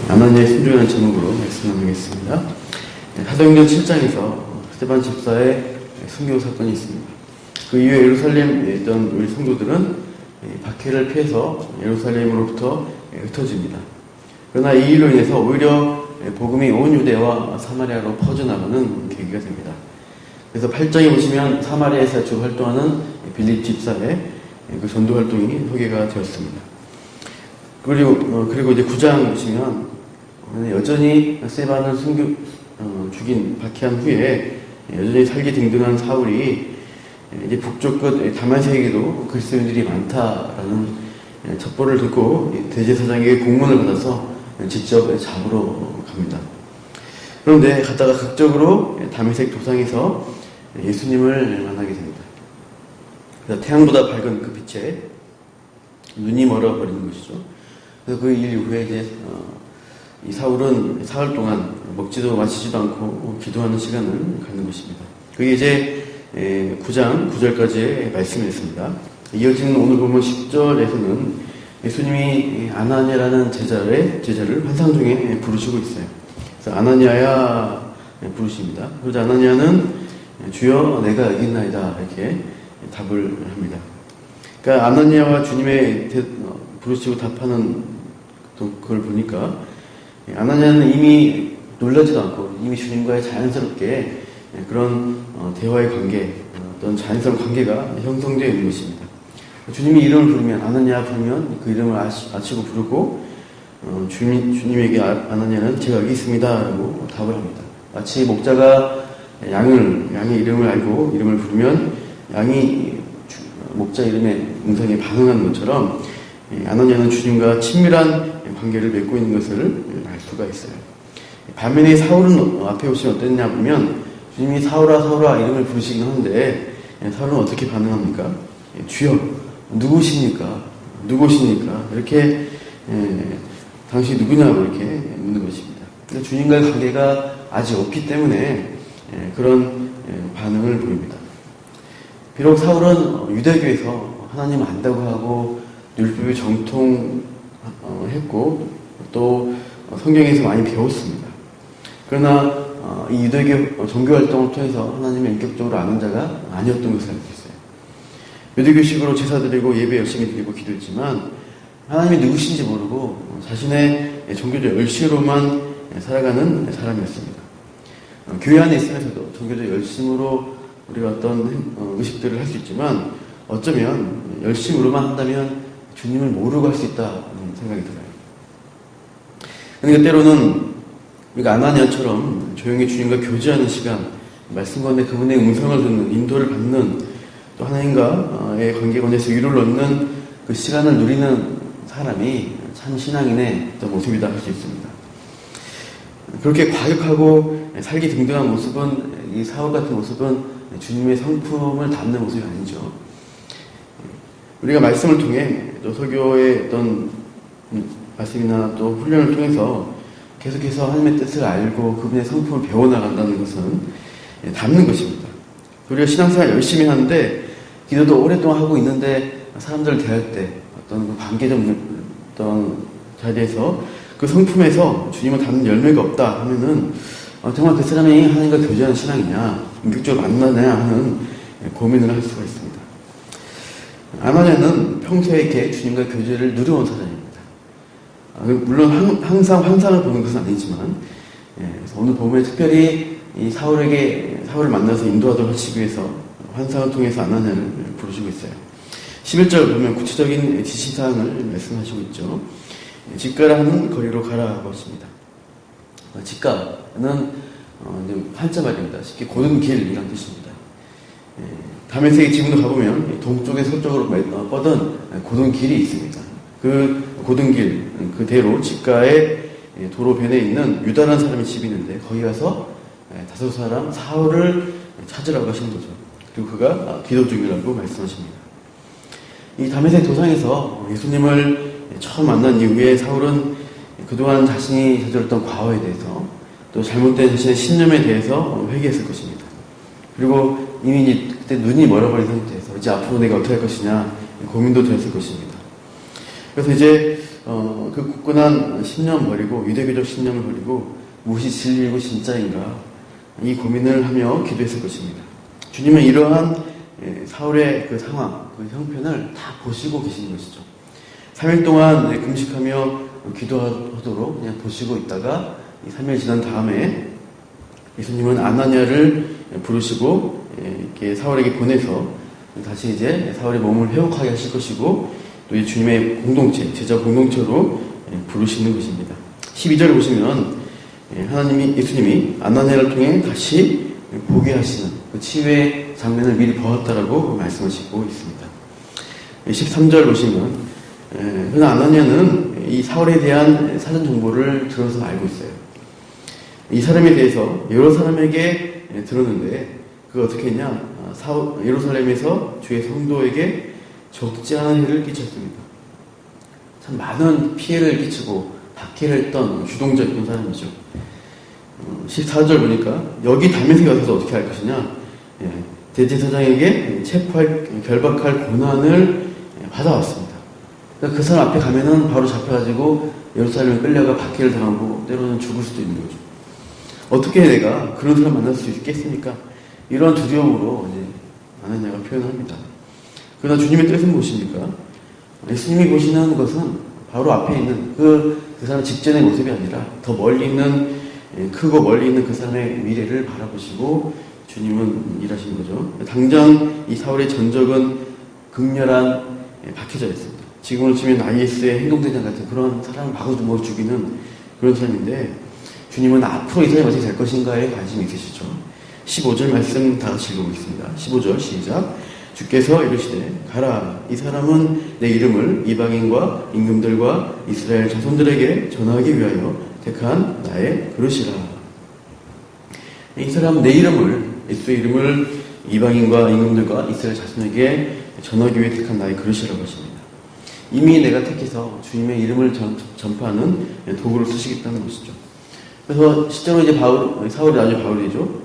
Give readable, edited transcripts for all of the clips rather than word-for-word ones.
아나니아의 순종이라는 제목으로 말씀 나누겠습니다. 사도행전 7장에서 스데반 집사의 순교 사건이 있습니다. 그 이후에 예루살렘에 있던 우리 성도들은 박해를 피해서 예루살렘으로부터 흩어집니다. 그러나 이 일로 인해서 오히려 복음이 온 유대와 사마리아로 퍼져나가는 계기가 됩니다. 그래서 8장에 보시면 사마리아에서 주로 활동하는 빌립 집사의 그 전도 활동이 소개가 되었습니다. 그리고 이제 9장 보시면 여전히 스데반을 죽인 박해한 후에 여전히 살기 등등한 사울이 이제 북쪽 끝 다메섹에도 그리스도인들이 많다라는 첩보를 듣고 대제사장에게 공문을 받아서 직접 잡으러 갑니다. 그런데 갔다가 극적으로 다메섹 도상에서 예수님을 만나게 됩니다. 그래서 태양보다 밝은 그 빛에 눈이 멀어버리는 것이죠. 그래서 그 일 이후에 이제 이 사울은 사흘 동안 먹지도 마시지도 않고 기도하는 시간을 갖는 것입니다. 그게 이제 9장 9절까지의 말씀이었습니다. 이어지는 오늘 보면 10절에서는 예수님이 아나니아라는 제자를 환상 중에 부르시고 있어요. 그래서 아나니아야 부르십니다. 그러자 아나니아는 주여 내가 여기 있나이다 이렇게 답을 합니다. 그러니까 아나니아와 주님의 부르시고 답하는 그걸 보니까 아나니아는 이미 놀라지도 않고 이미 주님과의 자연스럽게 그런 대화의 관계, 어떤 자연스러운 관계가 형성되어 있는 것입니다. 주님이 이름을 부르면 아나니아 부르면 그 이름을 아치고 부르고 주님에게 아나니아는 제가 여기 있습니다 라고 답을 합니다. 마치 목자가 양의 이름을 알고 이름을 부르면 양이 목자 이름의 음성에 반응하는 것처럼 아나니아는 주님과 친밀한 관계를 맺고 있는 것을 알 수가 있어요. 반면에 사울은 앞에 보시면 어땠냐 보면 주님이 사울아 이름을 부르시긴 하는데 사울은 어떻게 반응합니까? 주여 누구십니까? 이렇게 당신이 누구냐고 이렇게 묻는 것입니다. 주님과의 관계가 아직 없기 때문에 그런 반응을 보입니다. 비록 사울은 유대교에서 하나님을 안다고 하고 율법에 정통했고 또 성경에서 많이 배웠습니다. 그러나 이 유대교 종교활동을 통해서 하나님을 인격적으로 아는 자가 아니었던 것을 알고 있어요. 유대교식으로 제사 드리고 예배 열심히 드리고 기도했지만 하나님이 누구신지 모르고 자신의 종교적 열심으로만 살아가는 사람이었습니다. 교회 안에 있으면서도 종교적 열심으로 우리가 어떤 의식들을 할 수 있지만 어쩌면 열심으로만 한다면 주님을 모르고 할 수 있다는 생각이 들어요. 그러니까 때로는 우리가 아나니아처럼 조용히 주님과 교제하는 시간, 말씀 가운데 그분의 음성을 듣는, 인도를 받는, 또 하나님과의 관계 가운데서 위로를 얻는 그 시간을 누리는 사람이 참 신앙인의 어떤 모습이다 할 수 있습니다. 그렇게 과격하고 살기 등등한 모습은, 이 사울 같은 모습은 주님의 성품을 담는 모습이 아니죠. 우리가 말씀을 통해 또 설교의 어떤 말씀이나 또 훈련을 통해서 계속해서 하나님의 뜻을 알고 그분의 성품을 배워나간다는 것은 담는 것입니다. 우리가 신앙생활 열심히 하는데 기도도 오랫동안 하고 있는데 사람들을 대할 때 어떤 그 관계적 어떤 자리에서 그 성품에서 주님을 담는 열매가 없다 하면은 정말 그 사람이 하나님과 교제하는 신앙이냐, 인격적으로 만나냐 하는 고민을 할 수가 있습니다. 아나니아는 평소에 이렇게 주님과 교제를 누려온 사람입니다. 물론 항상 환상을 보는 것은 아니지만, 그래서 오늘 보면 특별히 이 사울을 만나서 인도하도록 하시기 위해서 환상을 통해서 아나니아를 부르시고 있어요. 11절 보면 구체적인 지시사항을 말씀하시고 있죠. 직가라는 거리로 가라고 하십니다. 직가는 한자말입니다. 쉽게 고든 길이라는 뜻입니다. 다메섹에 지금도 가보면 동쪽에 서쪽으로 뻗은 고든 길이 있습니다. 그 고든 길 그대로 직가의 도로변에 있는 유다라는 사람의 집이 있는데 거기 가서 다섯 사람 사울을 찾으라고 하시는 거죠. 그리고 그가 기도 중이라고 말씀하십니다. 이 다메섹 도상에서 예수님을 처음 만난 이후에 사울은 그동안 자신이 저질렀던 과거에 대해서 또 잘못된 자신의 신념에 대해서 회개했을 것입니다. 그리고 이미 그때 눈이 멀어버린 상태에서 이제 앞으로 내가 어떻게 할 것이냐 고민도 되었을 것입니다. 그래서 이제 그 굳건한 신념 버리고 유대교적 신념을 버리고 무엇이 진리이고 진짜인가 이 고민을 하며 기도했을 것입니다. 주님은 이러한 사울의 그 상황, 그 형편을 다 보시고 계신 것이죠. 3일 동안 금식하며 기도하도록 그냥 보시고 있다가 3일 지난 다음에 예수님은 아나니아를 부르시고 이렇게 사울에게 보내서 다시 이제 사울의 몸을 회복하게 하실 것이고 또 이 주님의 공동체, 제자 공동체로 부르시는 것입니다. 12절을 보시면 예수님이 아나니아를 통해 다시 보게 하시는 그 치유의 장면을 미리 보았다라고 말씀하시고 있습니다. 13절 보시면 그러나 아나니아는 이 사울에 대한 사전 정보를 들어서 알고 있어요. 이 사람에 대해서 여러 사람에게 들었는데 그가 어떻게 했냐? 예루살렘에서 주의 성도에게 적지 않은 해를 끼쳤습니다. 참 많은 피해를 끼치고 박해를 했던 주동자였던 사람이죠. 14절 보니까 여기 다메섹에 가서 어떻게 할 것이냐? 대제사장에게 체포할 결박할 고난을 받아왔습니다. 그러니까 그 사람 앞에 가면은 바로 잡혀가지고 예루살렘에 끌려가 박해를 당하고 때로는 죽을 수도 있는 거죠. 어떻게 내가 그런 사람 만날 수 있겠습니까? 이런 두려움으로 이제 아나니아가 표현합니다. 그러나 주님의 뜻은 무엇입니까? 예수님이 보시는 것은 바로 앞에 있는 그 사람 직전의 모습이 아니라 더 멀리 있는 크고 멀리 있는 그 사람의 미래를 바라보시고 주님은 일하시는 거죠. 당장 이 사울의 전적은 극렬한 박해자였습니다. 지금으로 치면 IS의 행동대장 같은 그런 사람을 마구 죽이는 그런 사람인데 주님은 앞으로 이 사람이 어떻게 될 것인가에 관심이 있으시죠. 15절 말씀 다 같이 읽어보겠습니다. 15절 시작. 주께서 이르시되 가라 이 사람은 내 이름을 이방인과 임금들과 이스라엘 자손들에게 전하기 위하여 택한 나의 그릇이라. 이 사람은 내 이름을 예수의 이름을 이방인과 임금들과 이스라엘 자손에게 전하기 위해 택한 나의 그릇이라고 하십니다. 이미 내가 택해서 주님의 이름을 전파하는 도구를 쓰시겠다는 것이죠. 그래서 실제로 이제 사울이 나중에 바울이죠.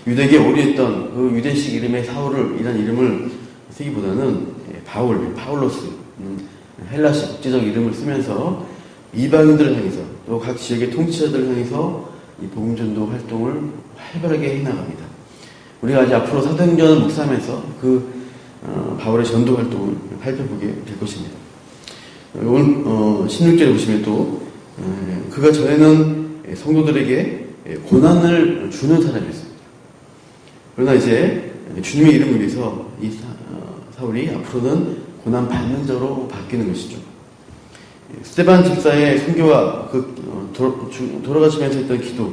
유대계에 오래했던 그 유대식 이름의 사울이라는 이름을 쓰기보다는 파울로스, 헬라식 국제적 이름을 쓰면서 이방인들을 향해서 또 각 지역의 통치자들을 향해서 이 복음전도 활동을 활발하게 해나갑니다. 우리가 이제 앞으로 사도행전을 묵상하면서 그 바울의 전도 활동을 살펴보게 될 것입니다. 오늘 16절에 보시면 또 그가 전에는 성도들에게 고난을 주는 사람이었습니다. 그러나 이제 주님의 이름을 위해서 이 사울이 앞으로는 고난 받는 자로 바뀌는 것이죠. 스데반 집사의 순교와 돌아가시면서 했던 기도,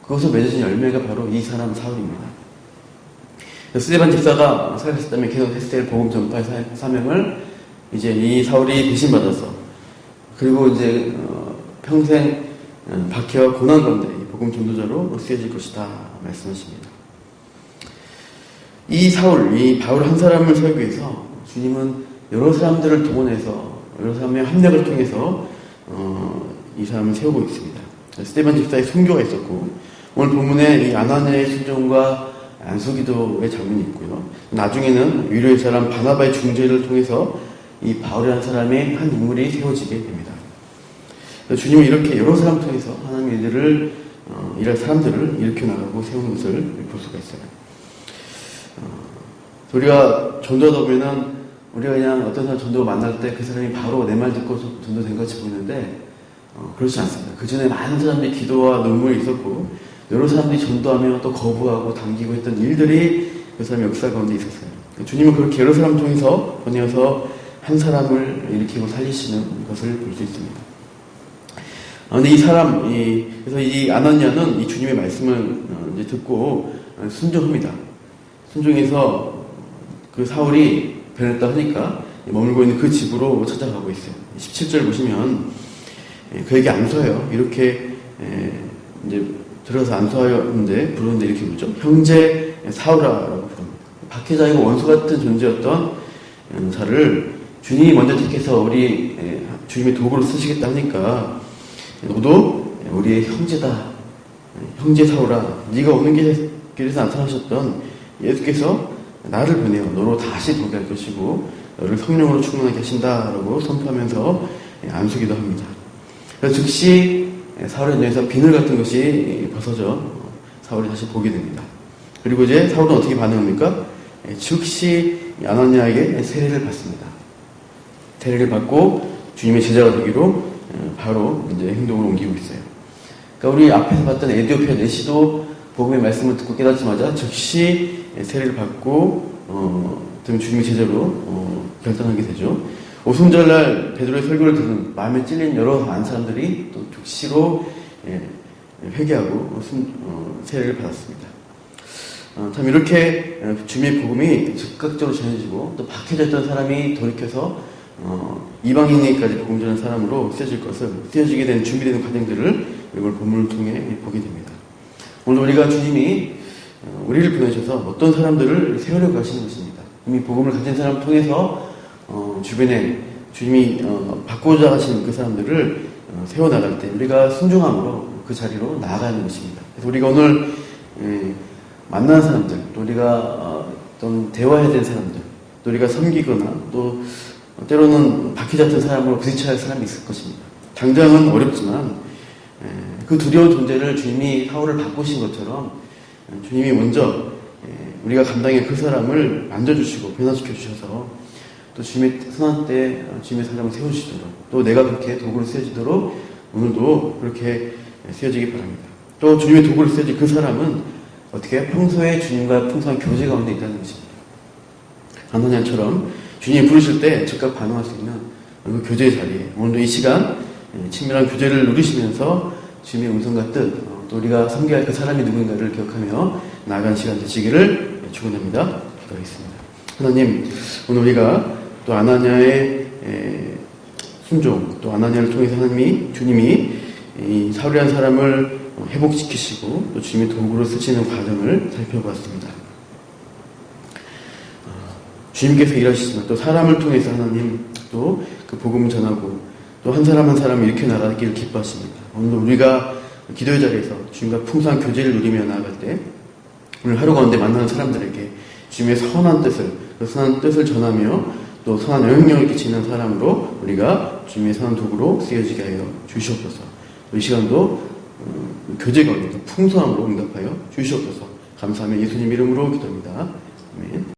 그것을 맺어진 열매가 바로 이 사람 사울입니다. 스데반 집사가 살아있었다면 계속 했을 복음 전파의 사명을 이제 이 사울이 대신 받아서 그리고 이제 평생 박해와 고난 가운데 복음 전도자로 쓰여질 것이다 말씀하십니다. 이 사울, 이 바울 한 사람을 살기 위해서 주님은 여러 사람들을 동원해서 여러 사람의 합력을 통해서 이 사람을 세우고 있습니다. 스데반 집사의 순교가 있었고 오늘 본문에 이 아나니아의 순종과 안수기도의 장면이 있고요. 나중에는 위로의 사람 바나바의 중재를 통해서 이 바울이라는 사람의 한 인물이 세워지게 됩니다. 주님은 이렇게 여러 사람을 통해서 하나님의 일들을 일할 사람들을 일으켜 나가고 세우는 것을 볼 수가 있어요. 우리가 전도하다 보면은 우리가 그냥 어떤 사람 전도가 만날 때 그 사람이 바로 내 말 듣고 전도된 것 같이 보이는데 그렇지 않습니다. 그 전에 많은 사람들이 기도와 눈물이 있었고 여러 사람들이 전도하며 또 거부하고 당기고 했던 일들이 그 사람의 역사 가운데 있었어요. 주님은 그렇게 여러 사람 통해서 보내어서 한 사람을 일으키고 살리시는 것을 볼 수 있습니다. 근데 이 사람, 그래서 이 아나니아는 이 주님의 말씀을 이제 듣고 순종합니다. 순종해서 그 사울이 변했다 하니까 머물고 있는 그 집으로 찾아가고 있어요. 17절 보시면 그에게 안수하여 이렇게 이제 들어가서 안수하였는데 부르는데 이렇게 부르죠. 형제 사울아라고 부릅니다. 박해자이고 원수 같은 존재였던 자를 주님이 먼저 택해서 우리 주님의 도구로 쓰시겠다 하니까 너도 우리의 형제다. 형제 사울아, 네가 오는 길에서 나타나셨던 예수께서 나를 보내어 너로 다시 보게 할 것이고 너를 성령으로 충만하게 하신다라고 선포하면서 안수기도 합니다. 그래서 즉시 사울의 눈에서 비늘 같은 것이 벗어져 사울이 다시 보게 됩니다. 그리고 이제 사울은 어떻게 반응합니까? 즉시 아나니아에게 세례를 받습니다. 세례를 받고 주님의 제자가 되기로 바로 이제 행동을 옮기고 있어요. 그러니까 우리 앞에서 봤던 에디오피아 내시도 복음의 말씀을 듣고 깨닫자마자 즉시 세례를 받고 주님의 제자로 결단하게 되죠. 오순절날 베드로의 설교를 듣는 마음에 찔린 여러 많은 사람들이 또 즉시로 회개하고 세례를 받았습니다. 참 이렇게 주님의 복음이 즉각적으로 전해지고 또 박해졌던 사람이 돌이켜서 이방인에게까지 복음 전하는 사람으로 쓰여지게 된 준비되는 과정들을 이걸 본문을 통해 보게 됩니다. 오늘 우리가 주님이 우리를 보내셔서 어떤 사람들을 세우려고 하시는 것입니다. 이미 복음을 가진 사람을 통해서 주변에 주님이 바꾸고자 하시는 그 사람들을 세워나갈 때 우리가 순종함으로 그 자리로 나아가는 것입니다. 그래서 우리가 오늘 만나는 사람들, 또 우리가 어떤 대화해야 되는 사람들, 또 우리가 섬기거나 또 때로는 박해잡던 사람으로 부딪혀야 할 사람이 있을 것입니다. 당장은 어렵지만 그 두려운 존재를 주님이 사울을 바꾸신 것처럼 주님이 먼저 우리가 감당해 그 사람을 만져주시고 변화시켜 주셔서 또 주님의 선한 때 주님의 사람을 세우시도록 또 내가 그렇게 도구로 쓰여지도록 오늘도 그렇게 쓰여지기 바랍니다. 또 주님의 도구로 쓰여진 그 사람은 어떻게 평소에 주님과 풍성한 교제 가운데 있다는 것입니다. 아나니아처럼 주님이 부르실 때 즉각 반응할 수 있는 그 교제의 자리에 오늘도 이 시간 친밀한 교제를 누리시면서 주님의 음성과 뜻, 또 우리가 섬겨야 할 그 사람이 누구인가를 기억하며 나아가는 시간 되시기를 축원합니다. 기도하겠습니다. 하나님, 오늘 우리가 또 아나니아의 순종, 또 아나니아를 통해서 주님이 이 사울이라는 사람을 회복시키시고 또 주님의 도구로 쓰시는 과정을 살펴보았습니다. 주님께서 일하시지만 또 사람을 통해서 하나님 또 그 복음을 전하고 또 한 사람 한 사람 일으켜 나가기를 기뻐하십니다. 오늘 우리가 기도의 자리에서 주님과 풍성한 교제를 누리며 나아갈 때 오늘 하루 가운데 만나는 사람들에게 주님의 선한 뜻을 그 선한 뜻을 전하며 또 선한 영향력을 끼치는 사람으로 우리가 주님의 선한 도구로 쓰여지게 하여 주시옵소서. 이 시간도 교제 가운데 풍성함으로 응답하여 주시옵소서. 감사하며 예수님 이름으로 기도합니다. 아멘.